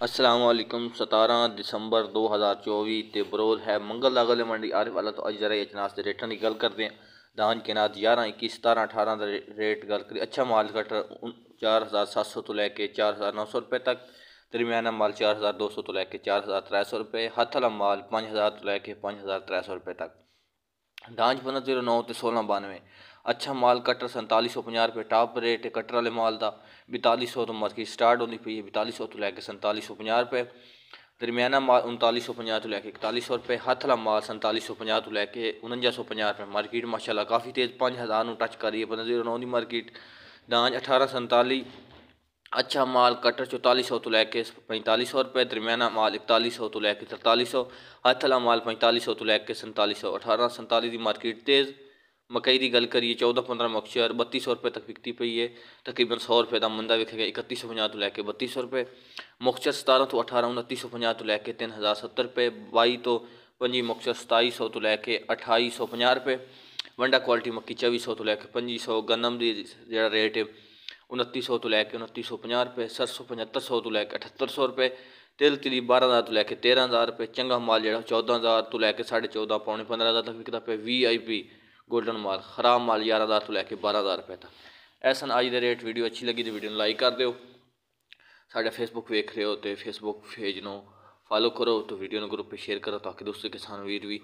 अस्सलाम वालेकुम 17 दिसंबर 2024 ते बरोज़ है मंगल दा गले मंडी आरिफ वाला। तो अज जरा अजनास के रेटा की गल करते हैं। दान के नाद 11, 21, 17, 18 का रेट गल करिए। अच्छा माल कटर 4700 तो लैके 4900 रुपये तक। दरमियाना माल 4200 तो लैके 4300 रुपये। हथ वाला माल 5000 तो लैके 5300 रुपये तक। डांज 1509 तो 1692। अच्छा माल कटर 4750 रुपये टॉप रेट है कटर वाले माल का। 4200 तो मार्केट स्टार्ट होती पई है। 4200 तो लैके 4750 रुपये। दरमियाना माल 3950 तो लैके 4100 रुपये। हथ वाला माल 4750 तो लैके 4950 रुपये। मार्केट माशाल्लाह काफ़ी तेज़ 5000 टच कर रही है 1509 की मार्केट। डांज 1847। अच्छा माल कटर 4400 तो लैके 4500 रुपये। दरमियाना माल 4100 तो लैके 4300। हथ वाला माल 4500 तो लैके 4700। 1847 की मार्केट तेज़। मकई की गल करिए 14-15 मक्सर 3200 रुपये तक बिकती पई है। तकरीबन 100 रुपये का मंदा विकेगा 3150 तो लैके 3200 रुपये। मुक्सर 17 तो 18 2950 तो लैके 3070 रुपये। 22 तो 25 मुक्सर 2700 तो लैके 2850 रुपये। वंडा क्वालिटी मक्की 2400 तो लैके 2500। गन्नम की जो रेट है 2900 तो लैके 2950 रुपये। सरसों 7500 तो लैके 7800 रुपये। तिल तिली 12000 तो लैके 13000 रुपये। चंगा माल जो 14000 तो लैके 14.5 पौने 15000 तक विकता पे। VIP गोल्डन माल। खराब माल 11000 तो लैके 12000 रुपये तक। ऐसा अज के रेट। वीडियो अच्छी लगी तो वीडियो लाइक कर दो। साढ़े फेसबुक वेख रहे हो तो फेसबुक पेज को फॉलो करो। तो वीडियो को ग्रुप पर शेयर करो ताकि दूसरे किसान वीर भी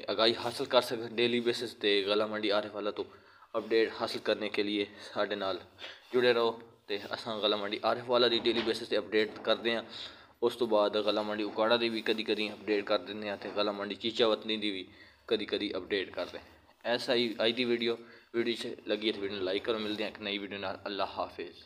आगाही हासिल कर सकें डेली बेसिस पे। गला मंडी आरिफ वाला तो अपडेट हासिल करने के लिए साढ़े नाल जुड़े रहो। तो असा गला मंडी आरिफ वाला की डेली बेसिस पे अपडेट करते हैं। उस तो बाद गला मंडी उकाड़ा की भी कदी कदी अपडेट कर देंगे हैं। गला मंडी चीचा वतनी की भी कदी कदी अपडेट करते हैं। ऐसा ही अज की वीडियो से लगी है तो वीडियो लाइक करो। मिलते हैं एक नई वीडियो नाल। अल्लाह हाफिज़।